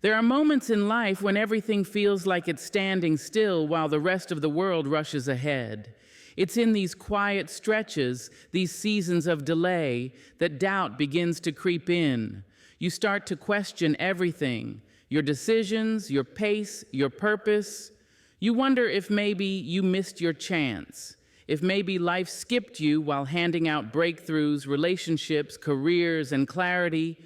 There are moments in life when everything feels like it's standing still while the rest of the world rushes ahead. It's in these quiet stretches, these seasons of delay, that doubt begins to creep in. You start to question everything, your decisions, your pace, your purpose. You wonder if maybe you missed your chance, if maybe life skipped you while handing out breakthroughs, relationships, careers, and clarity.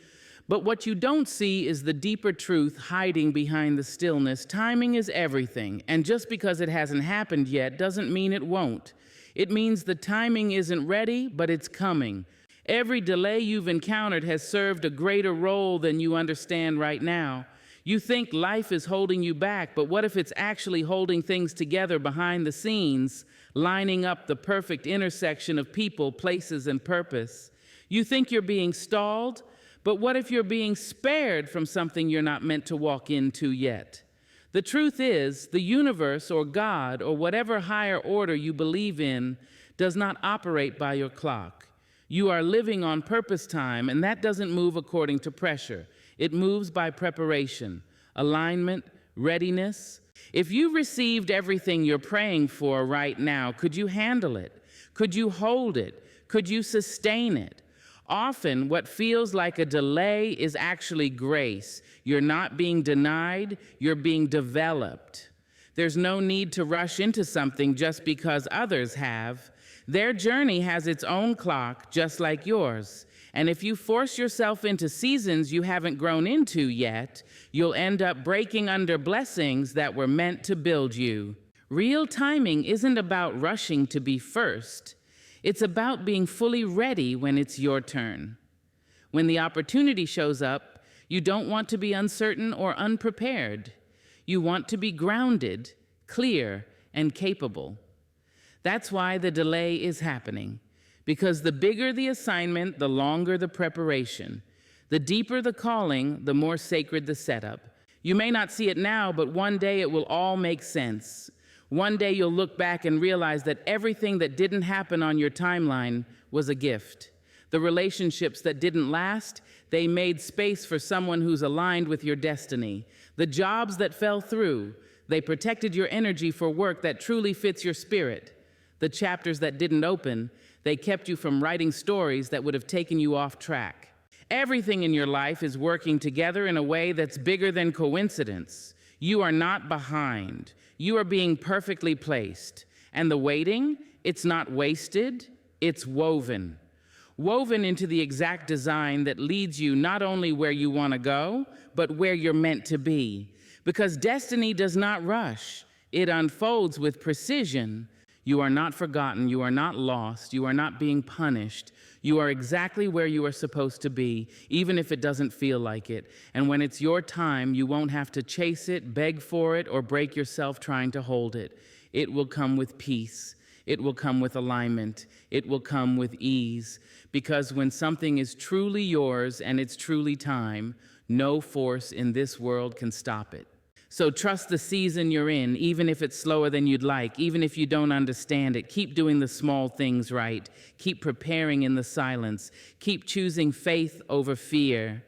But what you don't see is the deeper truth hiding behind the stillness. Timing is everything, and just because it hasn't happened yet doesn't mean it won't. It means the timing isn't ready, but it's coming. Every delay you've encountered has served a greater role than you understand right now. You think life is holding you back, but what if it's actually holding things together behind the scenes, lining up the perfect intersection of people, places, and purpose? You think you're being stalled, but what if you're being spared from something you're not meant to walk into yet? The truth is, the universe or God or whatever higher order you believe in does not operate by your clock. You are living on purpose time, and that doesn't move according to pressure. It moves by preparation, alignment, readiness. If you received everything you're praying for right now, could you handle it? Could you hold it? Could you sustain it? Often, what feels like a delay is actually grace. You're not being denied, you're being developed. There's no need to rush into something just because others have. Their journey has its own clock, just like yours. And if you force yourself into seasons you haven't grown into yet, you'll end up breaking under blessings that were meant to build you. Real timing isn't about rushing to be first. It's about being fully ready when it's your turn. When the opportunity shows up, you don't want to be uncertain or unprepared. You want to be grounded, clear, and capable. That's why the delay is happening. Because the bigger the assignment, the longer the preparation. The deeper the calling, the more sacred the setup. You may not see it now, but one day it will all make sense. One day you'll look back and realize that everything that didn't happen on your timeline was a gift. The relationships that didn't last, they made space for someone who's aligned with your destiny. The jobs that fell through, they protected your energy for work that truly fits your spirit. The chapters that didn't open, they kept you from writing stories that would have taken you off track. Everything in your life is working together in a way that's bigger than coincidence. You are not behind. You are being perfectly placed. And the waiting, it's not wasted, it's woven. Woven into the exact design that leads you not only where you want to go, but where you're meant to be. Because destiny does not rush. It unfolds with precision. You are not forgotten, you are not lost, you are not being punished. You are exactly where you are supposed to be, even if it doesn't feel like it. And when it's your time, you won't have to chase it, beg for it, or break yourself trying to hold it. It will come with peace. It will come with alignment. It will come with ease. Because when something is truly yours and it's truly time, no force in this world can stop it. So trust the season you're in, even if it's slower than you'd like, even if you don't understand it. Keep doing the small things right. Keep preparing in the silence. Keep choosing faith over fear.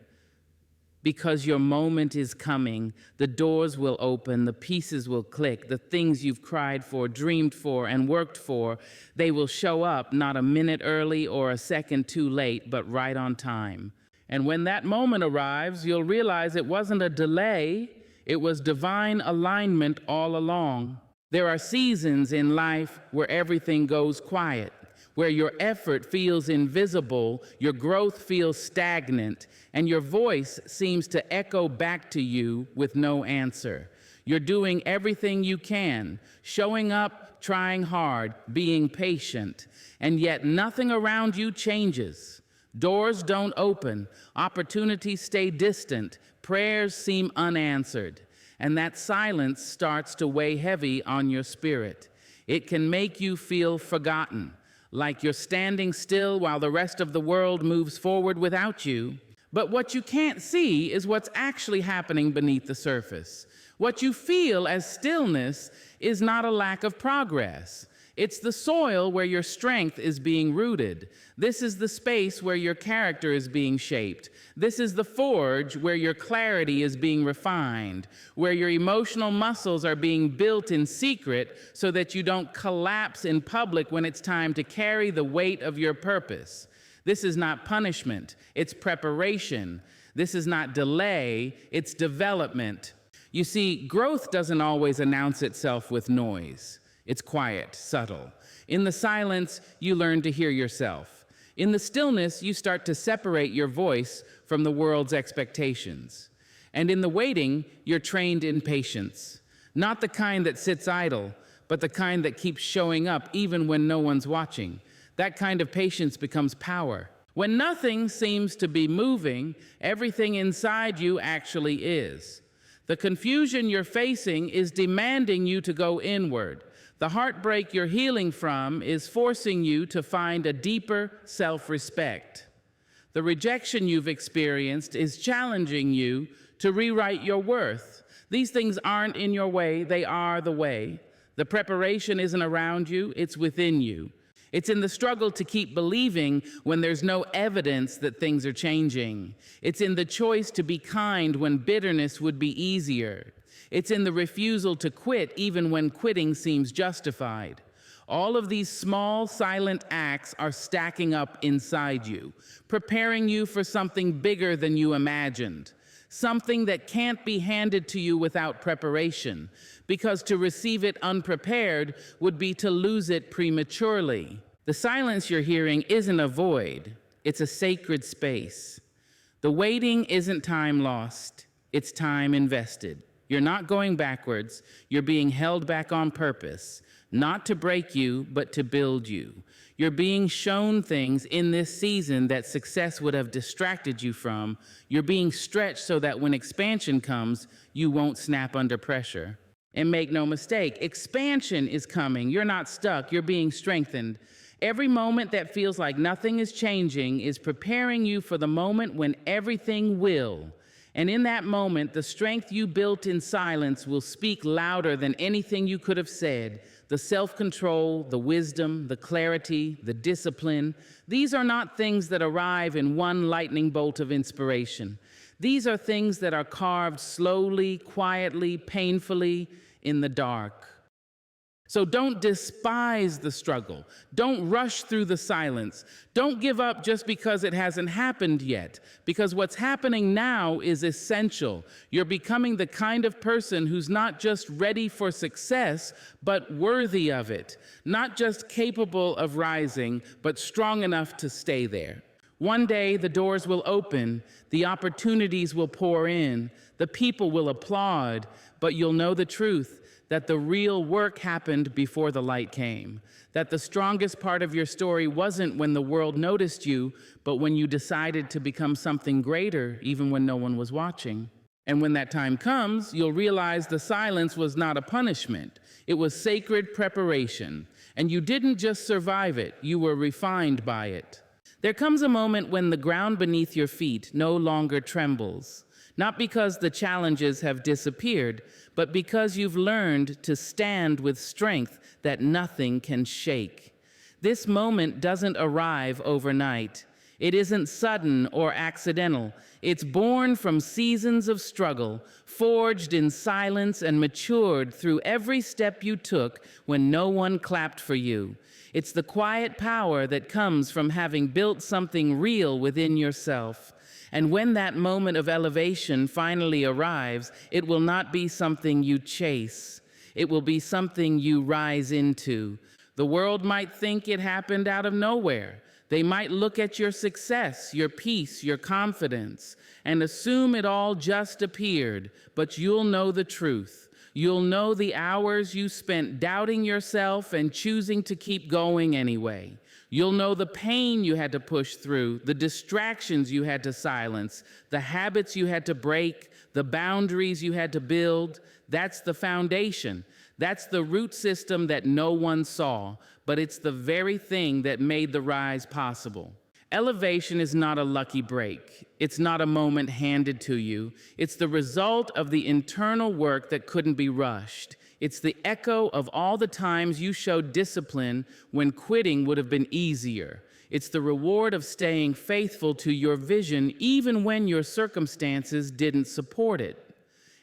Because your moment is coming. The doors will open, the pieces will click, the things you've cried for, dreamed for, and worked for, they will show up not a minute early or a second too late, but right on time. And when that moment arrives, you'll realize it wasn't a delay. It was divine alignment all along. There are seasons in life where everything goes quiet, where your effort feels invisible, your growth feels stagnant, and your voice seems to echo back to you with no answer. You're doing everything you can, showing up, trying hard, being patient, and yet nothing around you changes. Doors don't open, opportunities stay distant, prayers seem unanswered, and that silence starts to weigh heavy on your spirit. It can make you feel forgotten, like you're standing still while the rest of the world moves forward without you. But what you can't see is what's actually happening beneath the surface. What you feel as stillness is not a lack of progress. It's the soil where your strength is being rooted. This is the space where your character is being shaped. This is the forge where your clarity is being refined, where your emotional muscles are being built in secret so that you don't collapse in public when it's time to carry the weight of your purpose. This is not punishment, it's preparation. This is not delay, it's development. You see, growth doesn't always announce itself with noise. It's quiet, subtle. In the silence, you learn to hear yourself. In the stillness, you start to separate your voice from the world's expectations. And in the waiting, you're trained in patience. Not the kind that sits idle, but the kind that keeps showing up even when no one's watching. That kind of patience becomes power. When nothing seems to be moving, everything inside you actually is. The confusion you're facing is demanding you to go inward. The heartbreak you're healing from is forcing you to find a deeper self-respect. The rejection you've experienced is challenging you to rewrite your worth. These things aren't in your way, they are the way. The preparation isn't around you, it's within you. It's in the struggle to keep believing when there's no evidence that things are changing. It's in the choice to be kind when bitterness would be easier. It's in the refusal to quit even when quitting seems justified. All of these small, silent acts are stacking up inside you, preparing you for something bigger than you imagined. Something that can't be handed to you without preparation, because to receive it unprepared would be to lose it prematurely. The silence you're hearing isn't a void, it's a sacred space. The waiting isn't time lost, it's time invested. You're not going backwards, you're being held back on purpose, not to break you, but to build you. You're being shown things in this season that success would have distracted you from. You're being stretched so that when expansion comes, you won't snap under pressure. And make no mistake, expansion is coming. You're not stuck, you're being strengthened. Every moment that feels like nothing is changing is preparing you for the moment when everything will. And in that moment, the strength you built in silence will speak louder than anything you could have said. The self-control, the wisdom, the clarity, the discipline. These are not things that arrive in one lightning bolt of inspiration. These are things that are carved slowly, quietly, painfully in the dark. So don't despise the struggle. Don't rush through the silence. Don't give up just because it hasn't happened yet, because what's happening now is essential. You're becoming the kind of person who's not just ready for success, but worthy of it. Not just capable of rising, but strong enough to stay there. One day the doors will open, the opportunities will pour in, the people will applaud, but you'll know the truth. That the real work happened before the light came. That the strongest part of your story wasn't when the world noticed you, but when you decided to become something greater, even when no one was watching. And when that time comes, you'll realize the silence was not a punishment. It was sacred preparation. And you didn't just survive it, you were refined by it. There comes a moment when the ground beneath your feet no longer trembles. Not because the challenges have disappeared, but because you've learned to stand with strength that nothing can shake. This moment doesn't arrive overnight. It isn't sudden or accidental. It's born from seasons of struggle, forged in silence and matured through every step you took when no one clapped for you. It's the quiet power that comes from having built something real within yourself. And when that moment of elevation finally arrives, it will not be something you chase. It will be something you rise into. The world might think it happened out of nowhere. They might look at your success, your peace, your confidence, and assume it all just appeared, but you'll know the truth. You'll know the hours you spent doubting yourself and choosing to keep going anyway. You'll know the pain you had to push through, the distractions you had to silence, the habits you had to break, the boundaries you had to build. That's the foundation. That's the root system that no one saw, but it's the very thing that made the rise possible. Elevation is not a lucky break. It's not a moment handed to you. It's the result of the internal work that couldn't be rushed. It's the echo of all the times you showed discipline when quitting would have been easier. It's the reward of staying faithful to your vision even when your circumstances didn't support it.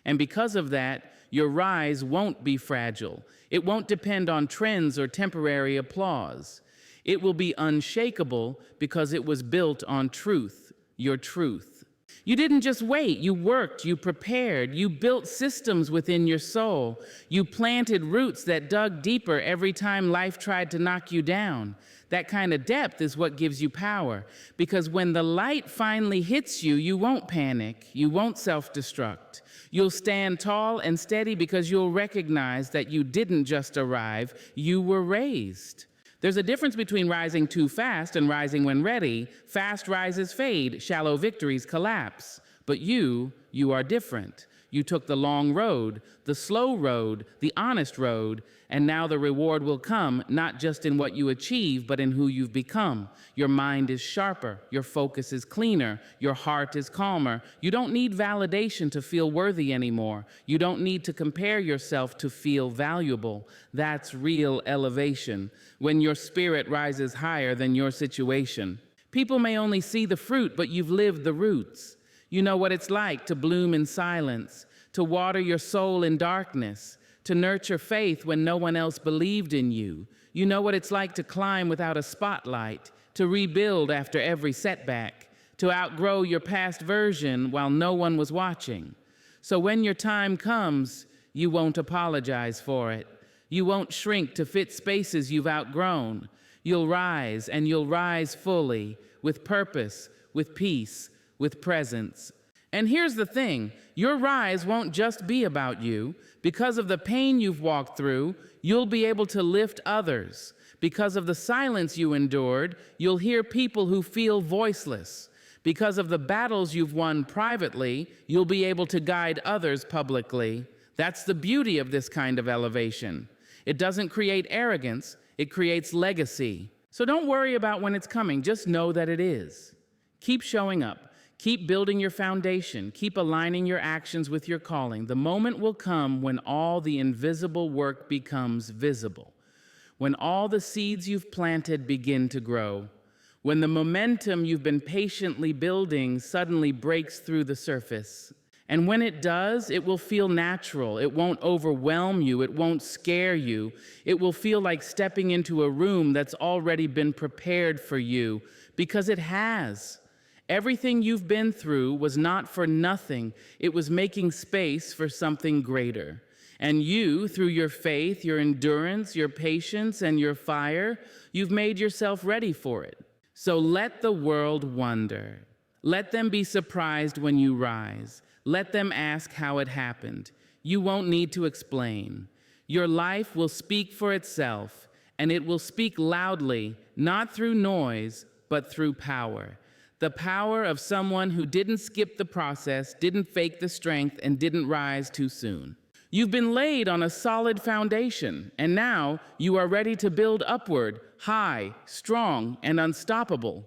And because of that, your rise won't be fragile. It won't depend on trends or temporary applause. It will be unshakable because it was built on truth, your truth. You didn't just wait, you worked, you prepared, you built systems within your soul. You planted roots that dug deeper every time life tried to knock you down. That kind of depth is what gives you power, because when the light finally hits you, you won't panic, you won't self-destruct. You'll stand tall and steady because you'll recognize that you didn't just arrive, you were raised. There's a difference between rising too fast and rising when ready. Fast rises fade, shallow victories collapse. But you are different. You took the long road, the slow road, the honest road, and now the reward will come not just in what you achieve, but in who you've become. Your mind is sharper, your focus is cleaner, your heart is calmer. You don't need validation to feel worthy anymore. You don't need to compare yourself to feel valuable. That's real elevation, when your spirit rises higher than your situation. People may only see the fruit, but you've lived the roots. You know what it's like to bloom in silence, to water your soul in darkness, to nurture faith when no one else believed in you. You know what it's like to climb without a spotlight, to rebuild after every setback, to outgrow your past version while no one was watching. So when your time comes, you won't apologize for it. You won't shrink to fit spaces you've outgrown. You'll rise, and you'll rise fully, with purpose, with peace, with presence. And here's the thing, your rise won't just be about you. Because of the pain you've walked through, you'll be able to lift others. Because of the silence you endured, you'll hear people who feel voiceless. Because of the battles you've won privately, you'll be able to guide others publicly. That's the beauty of this kind of elevation. It doesn't create arrogance, it creates legacy. So don't worry about when it's coming, just know that it is. Keep showing up. Keep building your foundation. Keep aligning your actions with your calling. The moment will come when all the invisible work becomes visible. When all the seeds you've planted begin to grow. When the momentum you've been patiently building suddenly breaks through the surface. And when it does, it will feel natural. It won't overwhelm you. It won't scare you. It will feel like stepping into a room that's already been prepared for you, because it has. Everything you've been through was not for nothing. It was making space for something greater. And you, through your faith, your endurance, your patience, and your fire, you've made yourself ready for it. So let the world wonder. Let them be surprised when you rise. Let them ask how it happened. You won't need to explain. Your life will speak for itself, and it will speak loudly, not through noise, but through power. The power of someone who didn't skip the process, didn't fake the strength, and didn't rise too soon. You've been laid on a solid foundation, and now you are ready to build upward, high, strong, and unstoppable.